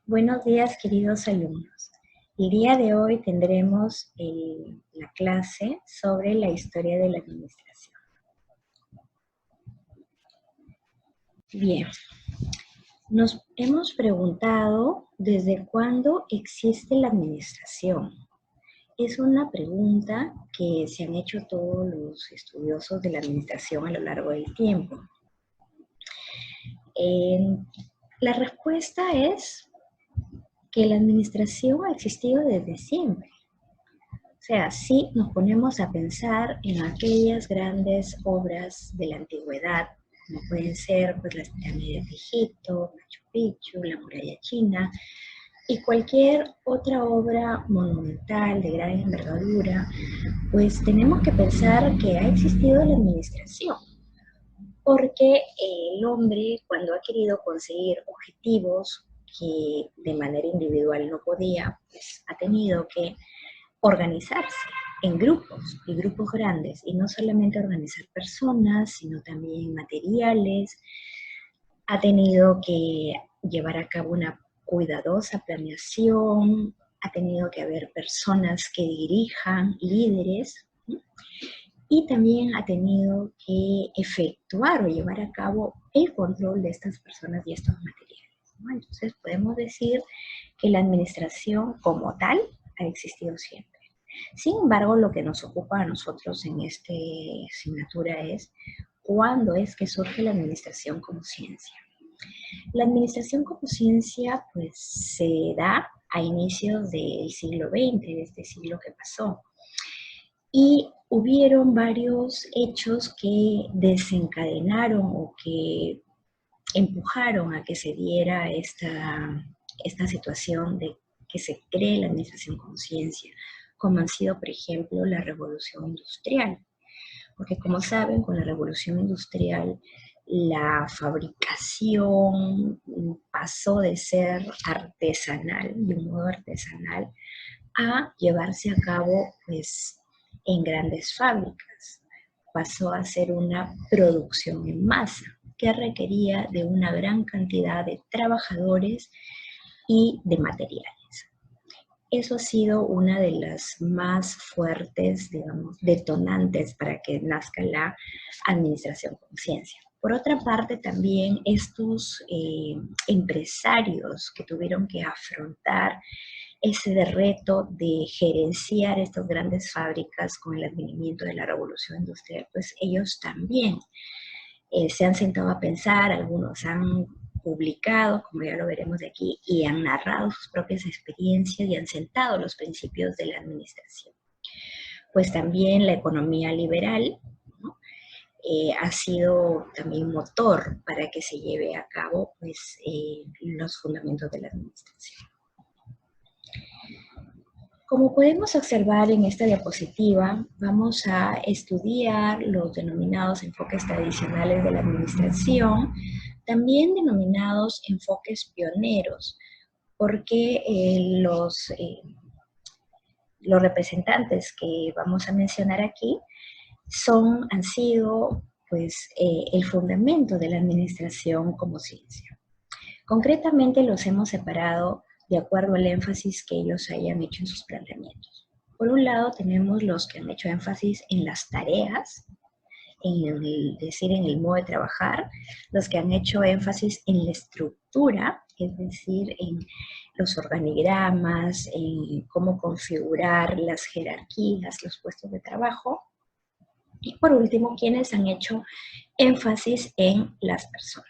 Buenos días, queridos alumnos. El día de hoy tendremos la clase sobre la historia de la administración. Bien, nos hemos preguntado desde cuándo existe la administración. Es una pregunta que se han hecho todos los estudiosos de la administración a lo largo del tiempo. La respuesta es que la administración ha existido desde siempre. O sea, si nos ponemos a pensar en aquellas grandes obras de la antigüedad, como pueden ser pues, las pirámides de Egipto, Machu Picchu, la muralla china, y cualquier otra obra monumental de gran envergadura, pues tenemos que pensar que ha existido la administración, porque el hombre cuando ha querido conseguir objetivos que de manera individual no podía, pues ha tenido que organizarse en grupos y grupos grandes, y no solamente organizar personas, sino también materiales. Ha tenido que llevar a cabo una cuidadosa planeación, ha tenido que haber personas que dirijan, líderes, ¿sí? Y también ha tenido que efectuar o llevar a cabo el control de estas personas y estos materiales, ¿no? Entonces podemos decir que la administración como tal ha existido siempre. Sin embargo, lo que nos ocupa a nosotros en esta asignatura es cuándo es que surge la administración como ciencia. La administración como ciencia pues se da a inicios del siglo XX, de este siglo que pasó. Y hubieron varios hechos que desencadenaron o que empujaron a que se diera esta situación de que se cree la administración como ciencia, como han sido, por ejemplo, la revolución industrial. Porque como saben, con la revolución industrial, la fabricación pasó de ser artesanal, de un modo artesanal, a llevarse a cabo pues, en grandes fábricas. Pasó a ser una producción en masa que requería de una gran cantidad de trabajadores y de materiales. Eso ha sido una de las más fuertes, digamos, detonantes para que nazca la administración con ciencia. Por otra parte, también estos empresarios que tuvieron que afrontar ese reto de gerenciar estas grandes fábricas con el advenimiento de la revolución industrial, pues ellos también se han sentado a pensar, algunos han publicado, como ya lo veremos de aquí, y han narrado sus propias experiencias y han sentado los principios de la administración. Pues también la economía liberal, ¿no? Ha sido también motor para que se lleve a cabo pues, los fundamentos de la administración. Como podemos observar en esta diapositiva, vamos a estudiar los denominados enfoques tradicionales de la administración, también denominados enfoques pioneros, porque los representantes que vamos a mencionar aquí han sido pues, el fundamento de la administración como ciencia. Concretamente los hemos separado de acuerdo al énfasis que ellos hayan hecho en sus planteamientos. Por un lado tenemos los que han hecho énfasis en las tareas, en el modo de trabajar, los que han hecho énfasis en la estructura, es decir, en los organigramas, en cómo configurar las jerarquías, los puestos de trabajo. Y por último, quienes han hecho énfasis en las personas.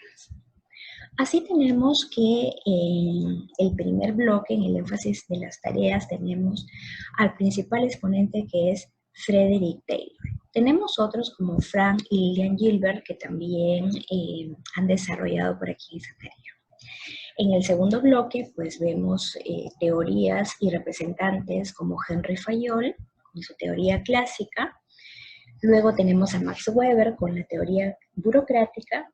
Así tenemos que en el primer bloque, en el énfasis de las tareas, tenemos al principal exponente que es Frederick Taylor. Tenemos otros como Frank y Lillian Gilbert que también han desarrollado por aquí esa tarea. En el segundo bloque, pues vemos teorías y representantes como Henry Fayol, con su teoría clásica. Luego tenemos a Max Weber con la teoría burocrática.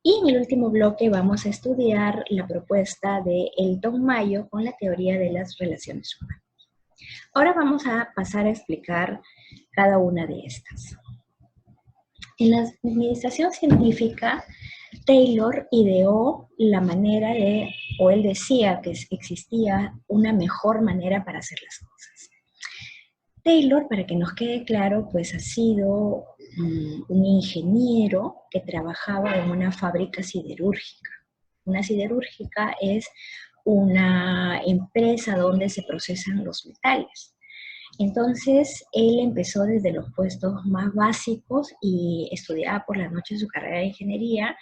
Y en el último bloque vamos a estudiar la propuesta de Elton Mayo con la teoría de las relaciones humanas. Ahora vamos a pasar a explicar cada una de estas. En la administración científica, Taylor ideó la manera de o él decía que existía una mejor manera para hacer las cosas. Taylor, para que nos quede claro, pues ha sido un ingeniero que trabajaba en una fábrica siderúrgica. Una siderúrgica es una empresa donde se procesan los metales. Entonces, él empezó desde los puestos más básicos y estudiaba por la noche su carrera de ingeniería,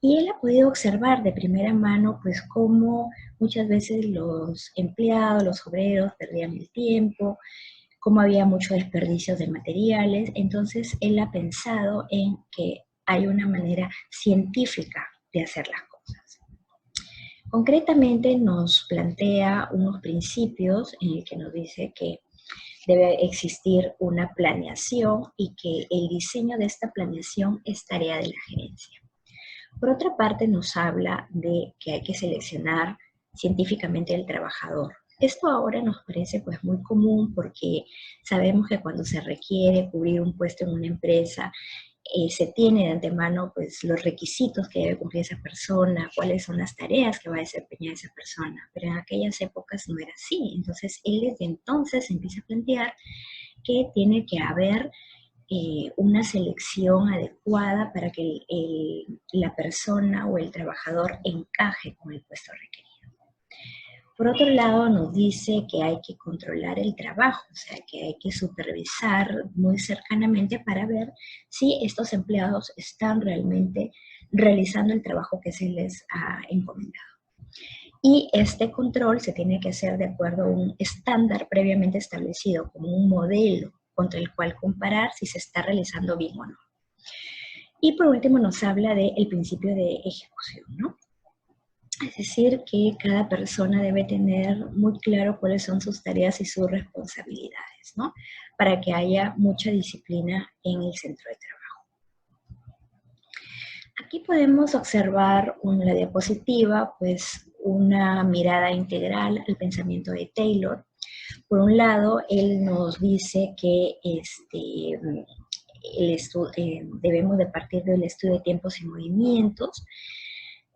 y él ha podido observar de primera mano, pues, cómo muchas veces los empleados, los obreros perdían el tiempo, cómo había mucho desperdicio de materiales. Entonces, él ha pensado en que hay una manera científica de hacer las cosas. Concretamente nos plantea unos principios en el que nos dice que debe existir una planeación y que el diseño de esta planeación es tarea de la gerencia. Por otra parte, nos habla de que hay que seleccionar científicamente el trabajador. Esto ahora nos parece pues muy común porque sabemos que cuando se requiere cubrir un puesto en una empresa, se tiene de antemano pues los requisitos que debe cumplir esa persona, cuáles son las tareas que va a desempeñar esa persona, pero en aquellas épocas no era así. Entonces él desde entonces empieza a plantear que tiene que haber una selección adecuada para que la persona o el trabajador encaje con el puesto requerido. Por otro lado, nos dice que hay que controlar el trabajo, o sea, que hay que supervisar muy cercanamente para ver si estos empleados están realmente realizando el trabajo que se les ha encomendado. Y este control se tiene que hacer de acuerdo a un estándar previamente establecido, como un modelo contra el cual comparar si se está realizando bien o no. Y por último nos habla del principio de ejecución, ¿no? Es decir, que cada persona debe tener muy claro cuáles son sus tareas y sus responsabilidades, ¿no? Para que haya mucha disciplina en el centro de trabajo. Aquí podemos observar en la diapositiva, pues, una mirada integral al pensamiento de Taylor. Por un lado, él nos dice que debemos de partir del estudio de tiempos y movimientos,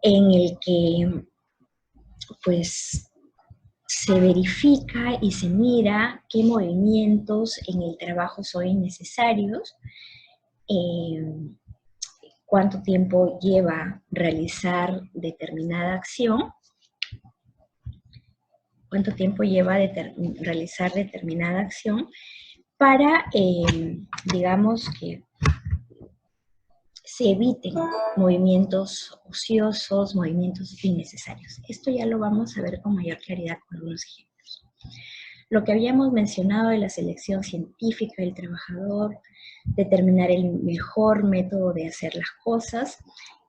en el que pues se verifica y se mira qué movimientos en el trabajo son innecesarios, cuánto tiempo lleva realizar determinada acción, para, digamos, que se eviten movimientos ociosos, movimientos innecesarios. Esto ya lo vamos a ver con mayor claridad con algunos ejemplos. Lo que habíamos mencionado de la selección científica del trabajador, determinar el mejor método de hacer las cosas,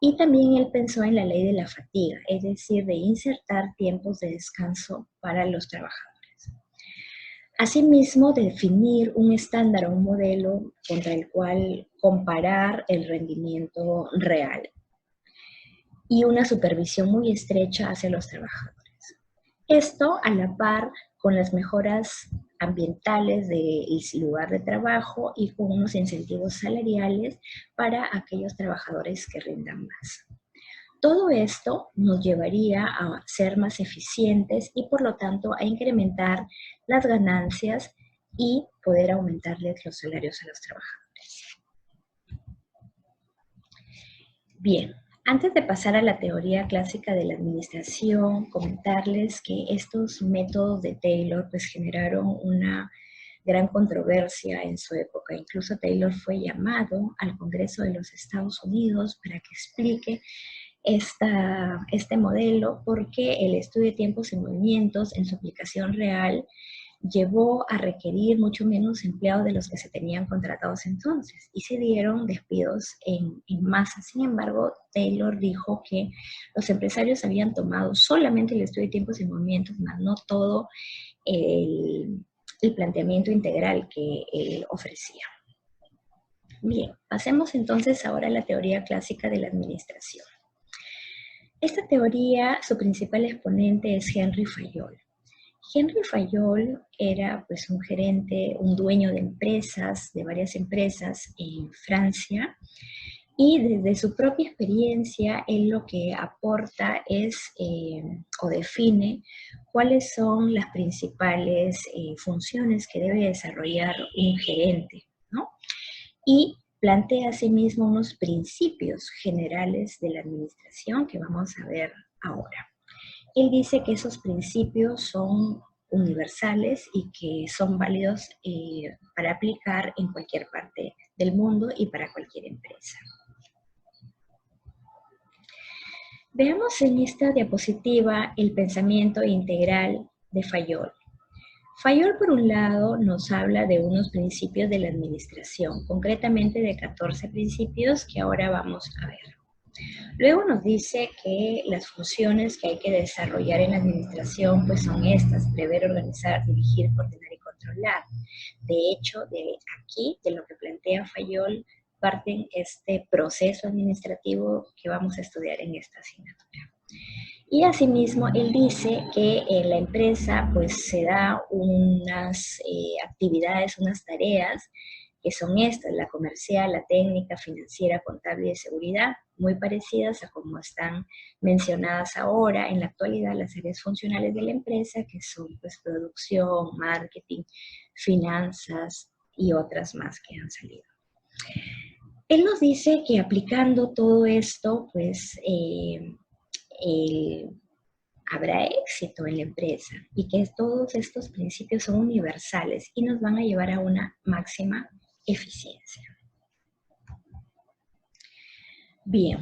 y también él pensó en la ley de la fatiga, es decir, de insertar tiempos de descanso para los trabajadores. Asimismo, definir un estándar o un modelo contra el cual comparar el rendimiento real y una supervisión muy estrecha hacia los trabajadores. Esto a la par con las mejoras ambientales del lugar de trabajo y con unos incentivos salariales para aquellos trabajadores que rindan más. Todo esto nos llevaría a ser más eficientes y, por lo tanto, a incrementar las ganancias y poder aumentarles los salarios a los trabajadores. Bien, antes de pasar a la teoría clásica de la administración, comentarles que estos métodos de Taylor pues generaron una gran controversia en su época. Incluso Taylor fue llamado al Congreso de los Estados Unidos para que explique este modelo, porque el estudio de tiempos y movimientos en su aplicación real llevó a requerir mucho menos empleados de los que se tenían contratados entonces, y se dieron despidos en masa. Sin embargo, Taylor dijo que los empresarios habían tomado solamente el estudio de tiempos y movimientos, más no todo el planteamiento integral que él ofrecía. Bien, pasemos entonces ahora a la teoría clásica de la administración. Esta teoría, su principal exponente es Henry Fayol. Henry Fayol era pues un gerente, un dueño de empresas, de varias empresas en Francia, Y desde su propia experiencia, él lo que aporta es o define cuáles son las principales funciones que debe desarrollar un gerente, ¿no? Y plantea asimismo unos principios generales de la administración que vamos a ver ahora. Él dice que esos principios son universales y que son válidos para aplicar en cualquier parte del mundo y para cualquier empresa. Veamos en esta diapositiva el pensamiento integral de Fayol. Fayol, por un lado, nos habla de unos principios de la administración, concretamente de 14 principios que ahora vamos a ver. Luego nos dice que las funciones que hay que desarrollar en la administración pues son estas: prever, organizar, dirigir, coordinar y controlar. De hecho, de aquí, de lo que plantea Fayol, parten este proceso administrativo que vamos a estudiar en esta asignatura. Y asimismo, él dice que en la empresa pues se da unas actividades, unas tareas que son estas: la comercial, la técnica, financiera, contable y de seguridad, muy parecidas a como están mencionadas ahora en la actualidad las áreas funcionales de la empresa, que son pues producción, marketing, finanzas y otras más que han salido. Él nos dice que aplicando todo esto, pues habrá éxito en la empresa y que todos estos principios son universales y nos van a llevar a una máxima eficiencia. Bien,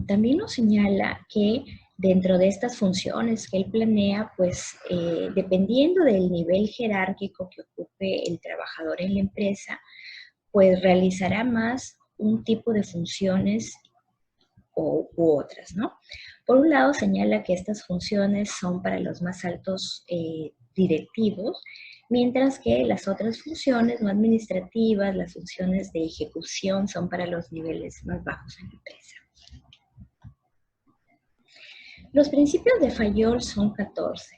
también nos señala que dentro de estas funciones que él planea, pues dependiendo del nivel jerárquico que ocupe el trabajador en la empresa, pues realizará más un tipo de funciones u otras, ¿no? Por un lado, señala que estas funciones son para los más altos directivos, mientras que las otras funciones no administrativas, las funciones de ejecución, son para los niveles más bajos en la empresa. Los principios de Fayol son 14.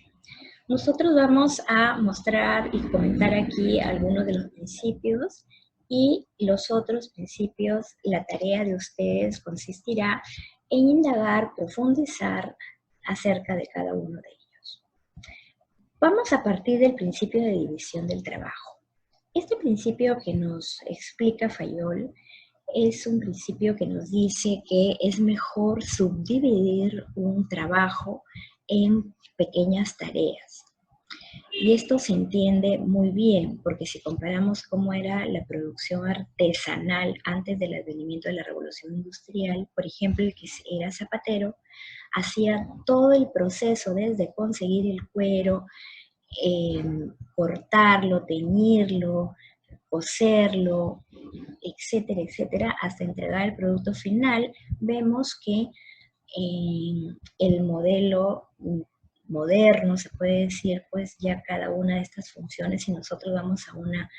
Nosotros vamos a mostrar y comentar aquí algunos de los principios, y los otros principios, la tarea de ustedes consistirá en indagar, profundizar acerca de cada uno de ellos. Vamos a partir del principio de división del trabajo. Este principio que nos explica Fayol es un principio que nos dice que es mejor subdividir un trabajo en pequeñas tareas. Y esto se entiende muy bien, porque si comparamos cómo era la producción artesanal antes del advenimiento de la revolución industrial, por ejemplo, el que era zapatero, hacía todo el proceso desde conseguir el cuero, cortarlo, teñirlo, coserlo, etcétera, etcétera, hasta entregar el producto final. Vemos que el modelo moderno, se puede decir, pues ya cada una de estas funciones, si nosotros vamos a una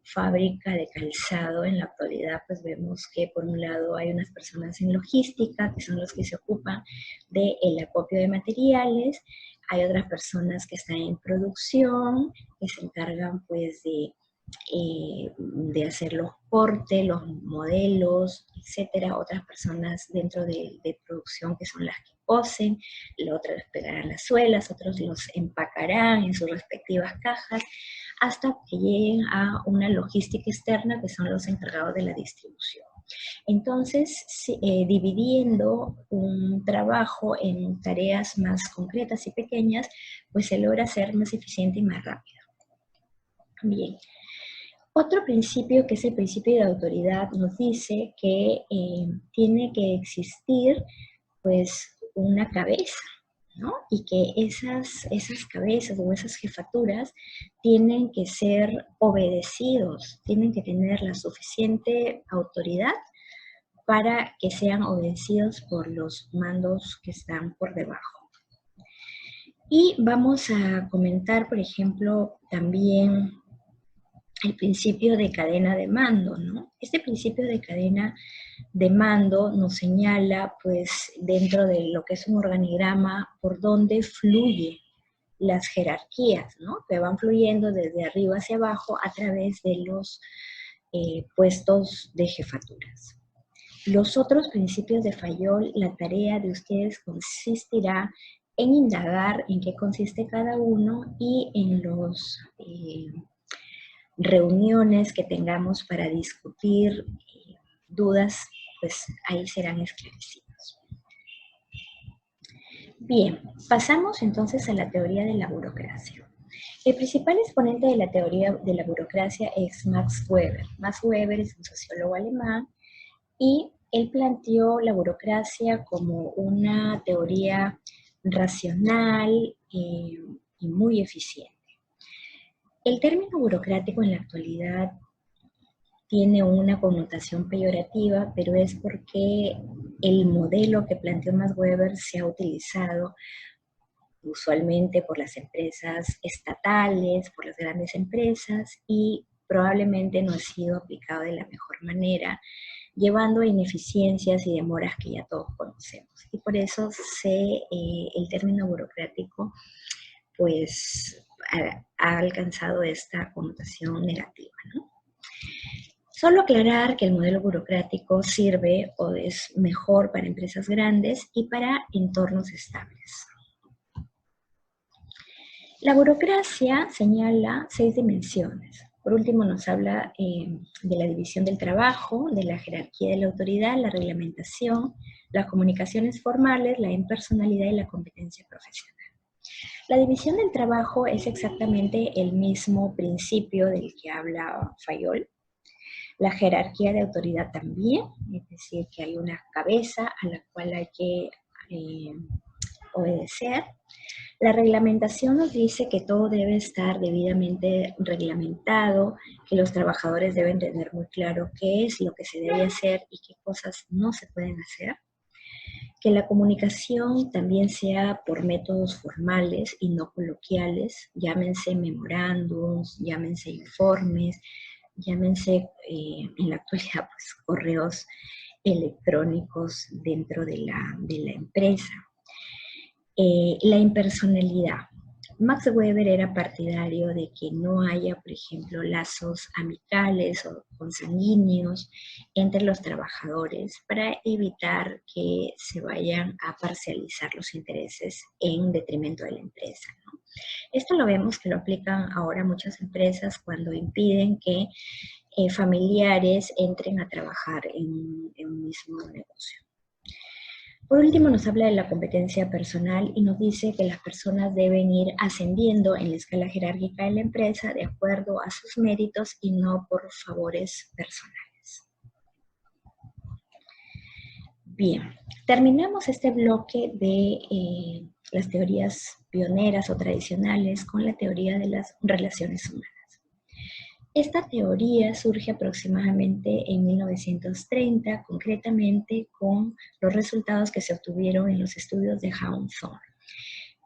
fábrica de calzado en la actualidad, pues vemos que por un lado hay unas personas en logística, que son los que se ocupan del acopio de materiales, hay otras personas que están en producción, que se encargan pues de hacer los cortes, los modelos, etcétera. Otras personas dentro de producción que son las que cosen, otras pegarán las suelas, otros los empacarán en sus respectivas cajas, hasta que lleguen a una logística externa, que son los encargados de la distribución. Entonces, dividiendo un trabajo en tareas más concretas y pequeñas, pues se logra ser más eficiente y más rápido. Bien. Otro principio, que es el principio de autoridad, nos dice que tiene que existir pues una cabeza, ¿no? Y que esas cabezas o esas jefaturas tienen que ser obedecidos, tienen que tener la suficiente autoridad para que sean obedecidos por los mandos que están por debajo. Y vamos a comentar, por ejemplo, también el principio de cadena de mando, ¿no? Este principio de cadena de mando nos señala, pues, dentro de lo que es un organigrama, por dónde fluye las jerarquías, ¿no? Que van fluyendo desde arriba hacia abajo a través de los puestos de jefaturas. Los otros principios de Fayol, la tarea de ustedes consistirá en indagar en qué consiste cada uno y en los reuniones que tengamos para discutir dudas, pues ahí serán esclarecidos. Bien, pasamos entonces a la teoría de la burocracia. El principal exponente de la teoría de la burocracia es Max Weber. Max Weber es un sociólogo alemán y él planteó la burocracia como una teoría racional y muy eficiente. El término burocrático en la actualidad tiene una connotación peyorativa, pero es porque el modelo que planteó Max Weber se ha utilizado usualmente por las empresas estatales, por las grandes empresas, y probablemente no ha sido aplicado de la mejor manera, llevando a ineficiencias y demoras que ya todos conocemos. Y por eso el término burocrático pues ha alcanzado esta connotación negativa, ¿no? Solo aclarar que el modelo burocrático sirve o es mejor para empresas grandes y para entornos estables. La burocracia señala 6 dimensiones. Por último, nos habla de la división del trabajo, de la jerarquía de la autoridad, la reglamentación, las comunicaciones formales, la impersonalidad y la competencia profesional. La división del trabajo es exactamente el mismo principio del que habla Fayol. La jerarquía de autoridad también, es decir, que hay una cabeza a la cual hay que obedecer. La reglamentación nos dice que todo debe estar debidamente reglamentado, que los trabajadores deben tener muy claro qué es lo que se debe hacer y qué cosas no se pueden hacer. Que la comunicación también sea por métodos formales y no coloquiales, llámense memorándums, llámense informes, llámense en la actualidad pues, correos electrónicos dentro de la empresa. La impersonalidad. Max Weber era partidario de que no haya, por ejemplo, lazos amicales o consanguíneos entre los trabajadores para evitar que se vayan a parcializar los intereses en detrimento de la empresa, ¿no? Esto lo vemos que lo aplican ahora muchas empresas cuando impiden que familiares entren a trabajar en un mismo negocio. Por último, nos habla de la competencia personal y nos dice que las personas deben ir ascendiendo en la escala jerárquica de la empresa de acuerdo a sus méritos y no por favores personales. Bien, terminamos este bloque de las teorías pioneras o tradicionales con la teoría de las relaciones humanas. Esta teoría surge aproximadamente en 1930, concretamente con los resultados que se obtuvieron en los estudios de Hawthorne.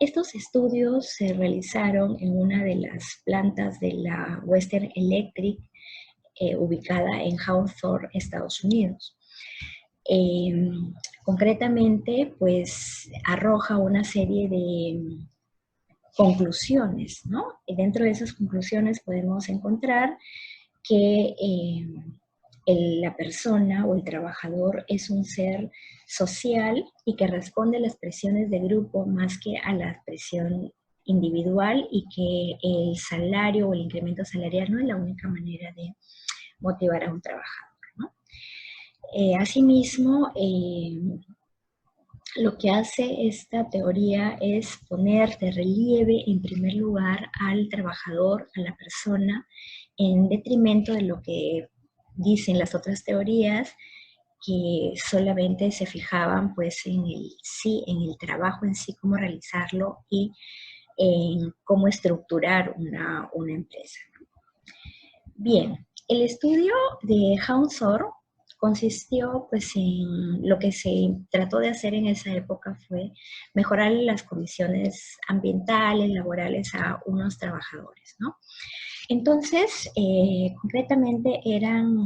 Estos estudios se realizaron en una de las plantas de la Western Electric, ubicada en Hawthorne, Estados Unidos. Concretamente, pues arroja una serie de conclusiones, ¿no? Y dentro de esas conclusiones podemos encontrar que la persona o el trabajador es un ser social y que responde a las presiones de grupo más que a la presión individual y que el salario o el incremento salarial no es la única manera de motivar a un trabajador, ¿no? Asimismo, lo que hace esta teoría es poner de relieve, en primer lugar, al trabajador, a la persona, en detrimento de lo que dicen las otras teorías, que solamente se fijaban pues en el trabajo en sí, cómo realizarlo y en cómo estructurar una empresa. Bien, el estudio de Hawthorne consistió pues en lo que se trató de hacer en esa época fue mejorar las condiciones ambientales, laborales a unos trabajadores, ¿no? Entonces, concretamente eran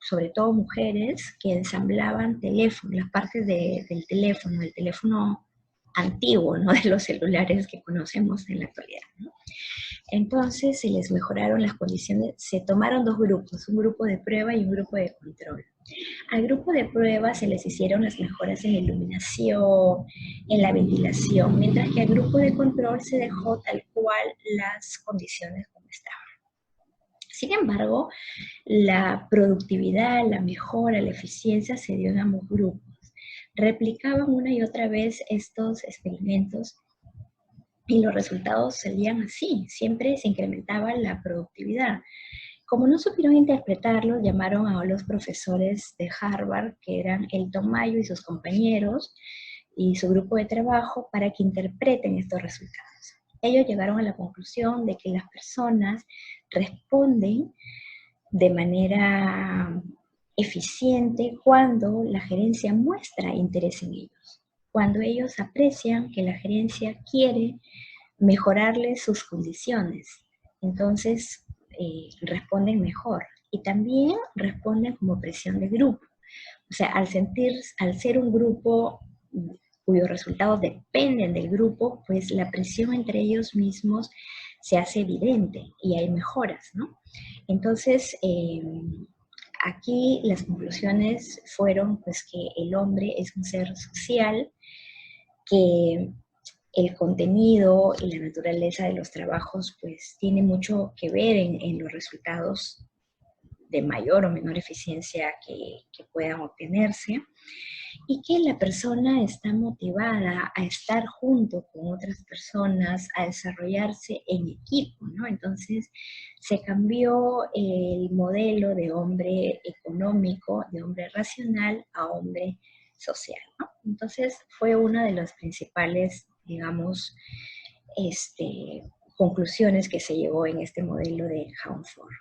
sobre todo mujeres que ensamblaban teléfonos, las partes del teléfono antiguo, ¿no? De los celulares que conocemos en la actualidad, ¿no? Entonces se les mejoraron las condiciones, se tomaron dos grupos, un grupo de prueba y un grupo de control. Al grupo de prueba se les hicieron las mejoras en la iluminación, en la ventilación, mientras que al grupo de control se dejó tal cual las condiciones como estaban. Sin embargo, la productividad, la mejora, la eficiencia se dio en ambos grupos. Replicaban una y otra vez estos experimentos y los resultados salían así, siempre se incrementaba la productividad. Como no supieron interpretarlo, llamaron a los profesores de Harvard, que eran Elton Mayo y sus compañeros, y su grupo de trabajo, para que interpreten estos resultados. Ellos llegaron a la conclusión de que las personas responden de manera eficiente cuando la gerencia muestra interés en ellos, cuando ellos aprecian que la gerencia quiere mejorarles sus condiciones. Entonces, responden mejor. Y también responden como presión de grupo. O sea, al ser un grupo cuyos resultados dependen del grupo, pues la presión entre ellos mismos se hace evidente y hay mejoras, ¿no? Entonces, aquí las conclusiones fueron pues que el hombre es un ser social, que el contenido y la naturaleza de los trabajos pues tiene mucho que ver en los resultados de mayor o menor eficiencia que puedan obtenerse, y que la persona está motivada a estar junto con otras personas, a desarrollarse en equipo, ¿no? Entonces se cambió el modelo de hombre económico, de hombre racional a hombre social, ¿no? Entonces fue una de las principales, digamos, conclusiones que se llevó en este modelo de Hawthorne.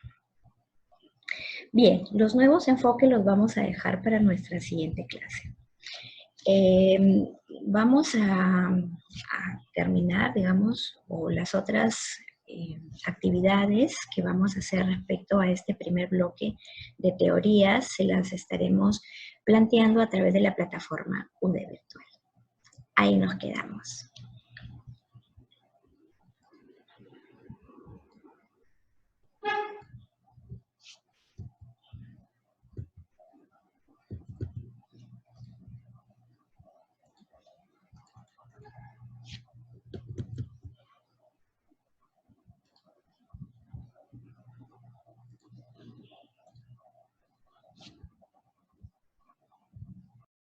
Bien, los nuevos enfoques los vamos a dejar para nuestra siguiente clase. Vamos a terminar, digamos, o las otras actividades que vamos a hacer respecto a este primer bloque de teorías, se las estaremos planteando a través de la plataforma UD Virtual. Ahí nos quedamos.